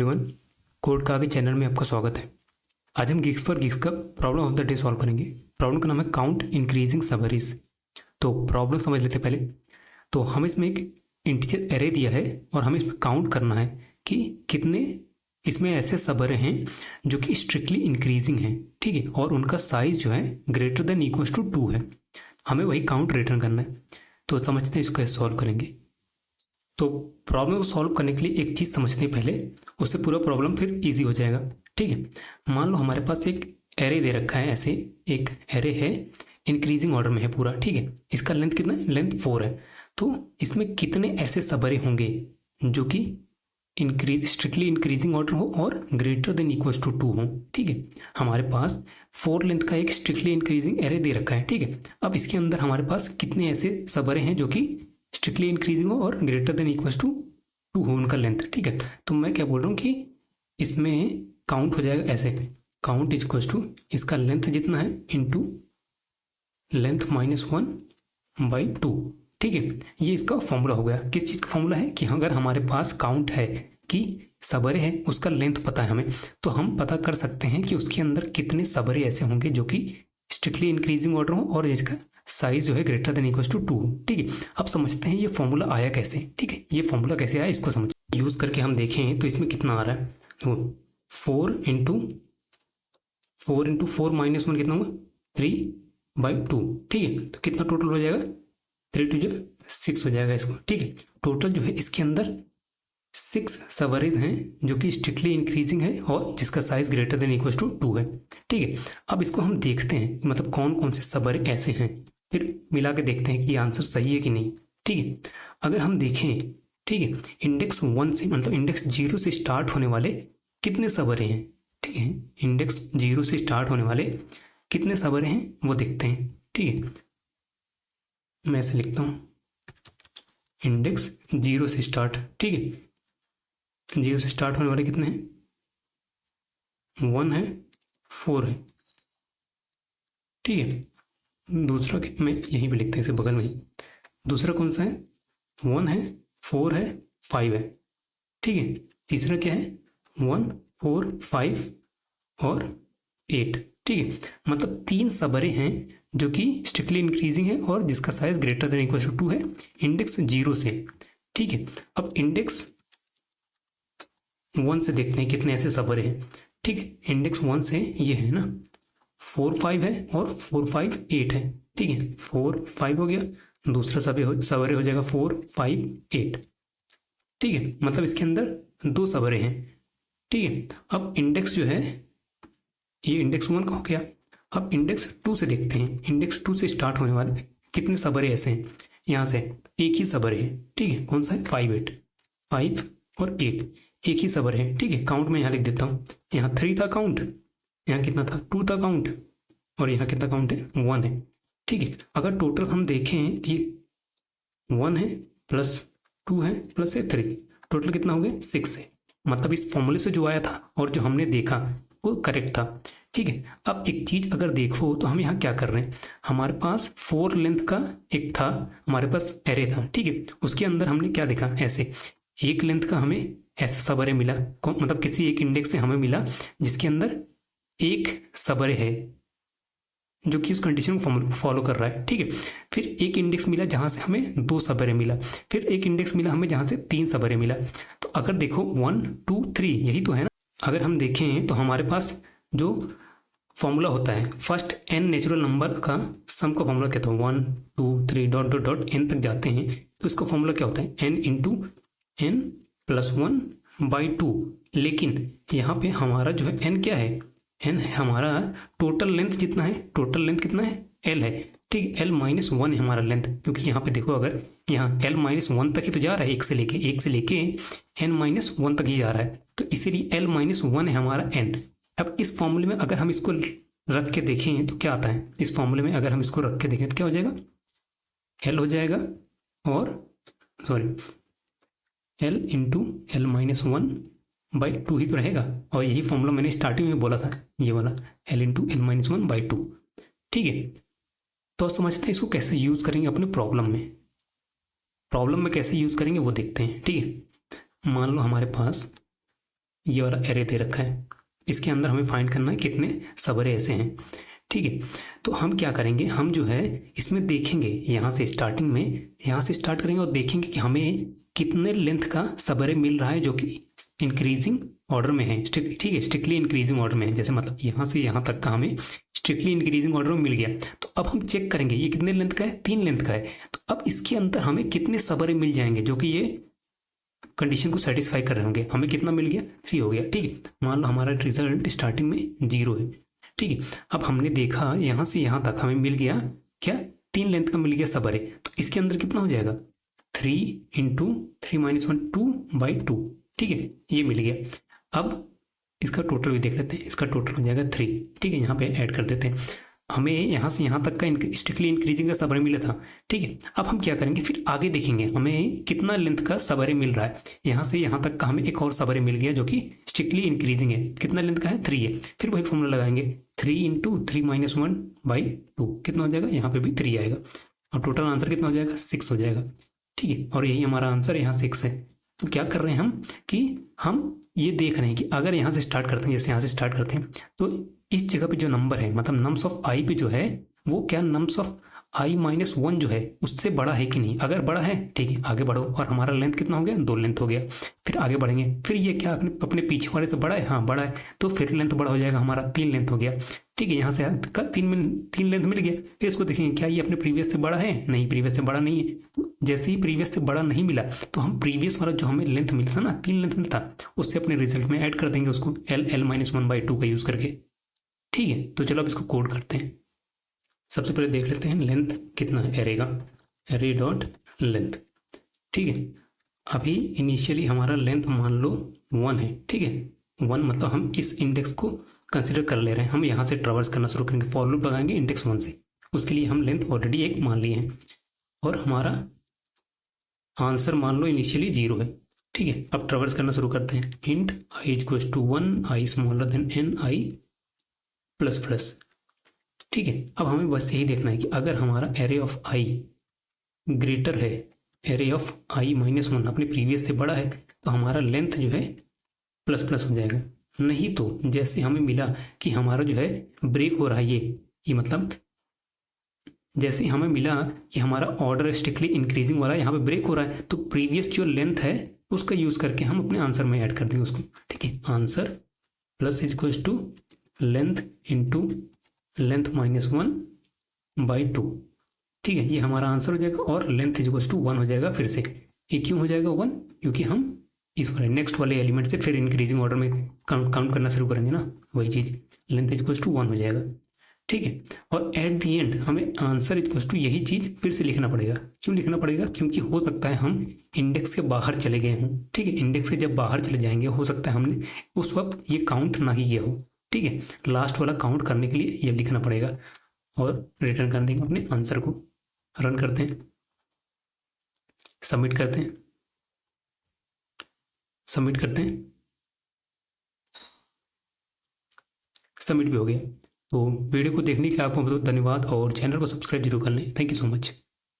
Everyone, code का आगे channel में आपका स्वागत है। आज हम गिग्स फॉर गिग्स का problem of the day solve करेंगे। प्रॉब्लम का नाम है काउंट इंक्रीजिंग सबरीज। तो प्रॉब्लम समझ लेते पहले। तो हम इसमें एक इंटीजर एरे दिया है और हमें इसमें काउंट करना है कि कितने इसमें ऐसे सबरे हैं जो कि स्ट्रिक्टली इंक्रीजिंग हैं, ठीक है, और उनका साइज जो है ग्रेटर देन इक्वल्स टू 2 है। हमें वही काउंट रिटर्न करना है। तो समझते हैं इसको कैसे सॉल्व करेंगे। तो प्रॉब्लम को सॉल्व करने के लिए एक चीज़ समझते हैं पहले, उससे पूरा प्रॉब्लम फिर इजी हो जाएगा। ठीक है, मान लो हमारे पास एक एरे दे रखा है, ऐसे एक एरे है, इंक्रीजिंग ऑर्डर में है पूरा। ठीक है, इसका लेंथ कितना है? लेंथ 4 है। तो इसमें कितने ऐसे सबरे होंगे जो कि स्ट्रिक्टली इंक्रीजिंग ऑर्डर हो और ग्रेटर देन इक्वल्स टू 2 हो। ठीक है, हमारे पास 4 लेंथ का एक स्ट्रिक्टली इंक्रीजिंग एरे दे रखा है। ठीक है, अब इसके अंदर हमारे पास कितने ऐसे सबरे हैं जो कि स्ट्रिक्टली इंक्रीजिंग हो और ग्रेटर देन इक्वल्स टू 2 हो उनका लेंथ। ठीक है, तो मैं क्या बोल रहा हूँ कि इसमें काउंट हो जाएगा ऐसे, काउंट इक्वल्स टू इसका लेंथ जितना है इंटू लेंथ -1/2। ठीक है, ये इसका फॉर्मूला हो गया। किस चीज़ का फॉर्मूला है कि अगर हमारे पास काउंट है कि सबरे है, उसका लेंथ पता है हमें, तो हम पता कर सकते हैं कि उसके अंदर कितने सबरे ऐसे होंगे जो कि स्ट्रिक्टली इंक्रीजिंग ऑर्डर हो और इसका साइज जो है ग्रेटर देन इक्वल्स टू 2। ठीक है, अब समझते हैं ये फॉर्मूला आया कैसे। ठीक है, ये फॉर्मूला कैसे आया इसको समझ यूज करके हम देखें तो इसमें कितना आ रहा है। वो 4 इंटू 4 माइनस 1 कितना होगा? 3/2। ठीक है, तो कितना टोटल हो जाएगा? 3 2 6 हो जाएगा इसको। ठीक है, टोटल जो है इसके अंदर 6 सबरेज हैं जो कि स्ट्रिक्टली इंक्रीजिंग है और जिसका size greater than equals to 2 है। ठीक है, अब इसको हम देखते हैं मतलब कौन कौन से सबरे ऐसे हैं, फिर मिला के देखते हैं कि आंसर सही है कि नहीं। ठीक है, अगर हम देखें, ठीक है, इंडेक्स 1 से मतलब इंडेक्स 0 से स्टार्ट होने वाले कितने सबरे हैं। ठीक है, इंडेक्स 0 से स्टार्ट होने वाले कितने सबरे हैं वो देखते हैं। ठीक है, मैं ऐसे लिखता हूँ, इंडेक्स 0 से स्टार्ट। ठीक है, 0 से स्टार्ट होने वाले कितने हैं? 1 है, 4 है। ठीक है, दूसरा मैं यहीं पे लिखते हैं इसे बगल में ही। दूसरा कौन सा है? 1 है, 4 है, 5 है। ठीक है, तीसरा क्या है? 1 4 5 और 8। ठीक है, मतलब 3 सबरे हैं जो कि स्ट्रिक्टली इंक्रीजिंग है और जिसका size greater than equal to 2 है इंडेक्स 0 से। ठीक है, अब इंडेक्स 1 से देखते हैं कितने ऐसे सबरे हैं। ठीक है, इंडेक्स 1 से ये है ना, 4 5 है और 4 5 8 है। ठीक है, 4 5 हो गया, दूसरा सबरे हो जाएगा 4 5 8। ठीक है, मतलब इसके अंदर 2 सबरे हैं। ठीक है, अब इंडेक्स जो है ये इंडेक्स 1 का हो गया। अब इंडेक्स 2 से देखते हैं, इंडेक्स 2 से स्टार्ट होने वाले कितने सबरे ऐसे हैं। यहाँ से एक ही सबरे है। ठीक है, कौन सा है? 5 8 5 और 8 एक ही सबर है। ठीक है, काउंट में यहाँ लिख देता हूँ। यहाँ 3 था काउंट, यहाँ कितना था? 2 था काउंट, और यहाँ कितना काउंट है? 1 है। ठीक है, अगर टोटल हम देखें तो ये 1 है प्लस 2 है प्लस 3, टोटल कितना हो गया? 6 है। मतलब इस फॉर्मूले से जो आया था और जो हमने देखा वो करेक्ट था। ठीक है, अब एक चीज अगर देखो तो हम यहाँ क्या कर रहे हैं, हमारे पास 4 लेंथ का एक था, हमारे पास एरे था। ठीक है, उसके अंदर हमने क्या देखा, ऐसे एक लेंथ का हमें ऐसा सबरे मिला, मतलब किसी एक इंडेक्स से हमें मिला जिसके अंदर एक सबरे है जो कि उस कंडीशन को फॉलो कर रहा है। ठीक है, फिर एक इंडेक्स मिला जहां से हमें 2 सबरे मिला, फिर एक इंडेक्स मिला हमें जहां से 3 सबरे मिला। तो अगर देखो 1 2 3 यही तो है ना। अगर हम देखें तो हमारे पास जो फॉर्मूला होता है फर्स्ट n नेचुरल नंबर का सम का फॉर्मूला क्या था? 1 2 3 डॉट डॉट डॉट n तक जाते हैं तो इसका फॉर्मूला क्या होता है? n into n plus 1/2। लेकिन यहाँ पे हमारा जो है n क्या है? n है हमारा टोटल लेंथ जितना है, टोटल लेंथ कितना है? l है। ठीक है, l -1 है हमारा लेंथ, क्योंकि यहाँ पे देखो अगर यहाँ l -1 तक ही तो जा रहा है, एक से लेके n -1 तक ही जा रहा है, तो इसीलिए l -1 है हमारा n। अब इस फॉर्मूले में अगर हम इसको रख के देखें तो क्या आता है? इस फॉर्मूले में अगर हम इसको रख के देखें तो क्या हो जाएगा? l हो जाएगा और सॉरी l इंटू l -1/2 ही तो रहेगा, और यही फॉर्मूला मैंने स्टार्टिंग में बोला था, ये वाला l इंटू l -1/2। ठीक है, तो समझते हैं इसको कैसे यूज करेंगे अपने प्रॉब्लम में। प्रॉब्लम में कैसे यूज करेंगे वो देखते हैं। ठीक है, मान लो हमारे पास ये वाला एरे दे रखा है, इसके अंदर हमें फाइंड करना है कितने सब एरे ऐसे हैं, ठीक है। तो हम क्या करेंगे, हम जो है इसमें देखेंगे, यहाँ से स्टार्टिंग में यहाँ से स्टार्ट करेंगे और देखेंगे कि हमें कितने लेंथ का सब एरे मिल रहा है जो कि इंक्रीजिंग ऑर्डर में है, ठीक है, स्ट्रिक्टली इंक्रीजिंग ऑर्डर में है। जैसे मतलब यहाँ से यहाँ तक का हमें स्ट्रिक्टली इंक्रीजिंग ऑर्डर में मिल गया। तो अब हम चेक करेंगे ये कितने लेंथ का है, 3 लेंथ का है। तो अब इसके अंदर हमें कितने सब एरे मिल जाएंगे जो कि ये कंडीशन को सेटिस्फाई कर रहे होंगे। हमें कितना मिल गया, 3 हो गया, ठीक है। मान लो हमारा रिजल्ट स्टार्टिंग में 0 है, ठीक है। अब हमने देखा यहाँ से यहाँ तक हमें मिल गया क्या, 3 लेंथ का मिल गया सब एरे। तो इसके अंदर कितना हो जाएगा, 3 इंटू 3 माइनस 1 2/2, ठीक है, ये मिल गया। अब इसका टोटल भी देख लेते हैं, इसका टोटल हो जाएगा 3, ठीक है। यहाँ पे ऐड कर देते हैं, हमें यहाँ से यहाँ तक का स्ट्रिक्टली इंक्रीजिंग का सब एरे मिला था, ठीक है। अब हम क्या करेंगे, फिर आगे देखेंगे हमें कितना लेंथ का सब एरे मिल रहा है। यहाँ से यहाँ तक का हमें एक और सब एरे मिल गया जो कि स्ट्रिक्टली इंक्रीजिंग है, कितना लेंथ का है, 3 है। फिर वही फॉर्मूला लगाएंगे, 3 इंटू 3 माइनस 1/2 कितना हो जाएगा, यहाँ पे भी 3 आएगा और टोटल आंसर कितना हो जाएगा, 6 हो जाएगा, ठीक है। और यही हमारा आंसर यहाँ 6 है। तो क्या कर रहे हैं हम कि हम ये देख रहे हैं कि अगर यहाँ से स्टार्ट करते हैं, जैसे यहाँ से स्टार्ट करते हैं, तो इस जगह पे जो नंबर है, मतलब नम्स ऑफ आई पे जो है वो क्या नम्स ऑफ i-1 जो है उससे बड़ा है कि नहीं। अगर बड़ा है, ठीक है, आगे बढ़ो। और हमारा लेंथ कितना हो गया, 2 लेंथ हो गया। फिर आगे बढ़ेंगे, फिर ये क्या अपने पीछे वाले से बड़ा है, हाँ बड़ा है, तो फिर लेंथ बड़ा हो जाएगा, हमारा 3 लेंथ हो गया, ठीक है। यहाँ से 3 लेंथ मिल गया। फिर इसको देखेंगे क्या ये अपने प्रीवियस से बड़ा है, नहीं, प्रीवियस से बड़ा नहीं है। तो जैसे ही प्रीवियस से बड़ा नहीं मिला तो हम प्रीवियस वाला जो हमें लेंथ मिलता ना, 3 लेंथ मिलता, उससे अपने रिजल्ट में ऐड कर देंगे उसको l-1/2 का यूज़ करके, ठीक है। तो चलो अब इसको कोड करते हैं। सबसे पहले देख लेते हैं लेंथ कितना है एरे का, एरे डॉट लेंथ, ठीक है। अभी इनिशियली हमारा लेंथ मान लो 1 है, ठीक है। 1 मतलब हम इस इंडेक्स को कंसिडर कर ले रहे हैं। हम यहाँ से ट्रैवर्स करना शुरू करेंगे, फॉर लूप लगाएंगे इंडेक्स 1 से। उसके लिए हम लेंथ ऑलरेडी 1 मान लिए हैं और हमारा आंसर मान लो इनिशियली 0 है, ठीक है। अब ट्रैवर्स करना शुरू करते हैं, int i equals to 1, i smaller than n, i plus plus, ठीक है। अब हमें बस यही देखना है कि अगर हमारा एरे ऑफ i ग्रेटर है एरे ऑफ i-1, अपने प्रीवियस से बड़ा है, तो हमारा लेंथ जो है प्लस प्लस हो जाएगा। नहीं तो जैसे हमें मिला कि हमारा जो है ब्रेक हो रहा है, ये मतलब जैसे हमें मिला कि हमारा ऑर्डर स्ट्रिक्टली इंक्रीजिंग वाला यहाँ पे ब्रेक हो रहा है, तो प्रीवियस जो लेंथ है उसका यूज करके हम अपने आंसर में ऐड कर देंगे उसको, ठीक है। Answer plus is equals to length into length -1/2, ठीक है। ये हमारा आंसर हो जाएगा और लेंथ इज इक्वल्स टू 1 हो जाएगा। फिर से ये क्यों हो जाएगा 1, क्योंकि हम इस वाले नेक्स्ट वाले एलिमेंट से फिर इंक्रीजिंग ऑर्डर में काउंट करना शुरू करेंगे ना, वही चीज़, लेंथ इज इक्वल्स टू 1 हो जाएगा, ठीक है। और एट दी एंड हमें आंसर इक्वल्स टू यही चीज़ फिर से लिखना पड़ेगा। क्यों लिखना पड़ेगा, क्योंकि हो सकता है हम इंडेक्स के बाहर चले गए हों, ठीक है। इंडेक्स के जब बाहर चले जाएंगे हो सकता है हमने उस वक्त ये काउंट ना ही किया हो, ठीक है। लास्ट वाला काउंट करने के लिए ये लिखना पड़ेगा और रिटर्न कर देंगे अपने आंसर को। रन करते हैं, सबमिट करते हैं, सबमिट करते हैं, सबमिट भी हो गया। तो वीडियो को देखने के लिए आपको बहुत धन्यवाद और चैनल को सब्सक्राइब जरूर कर लें। Thank you so much.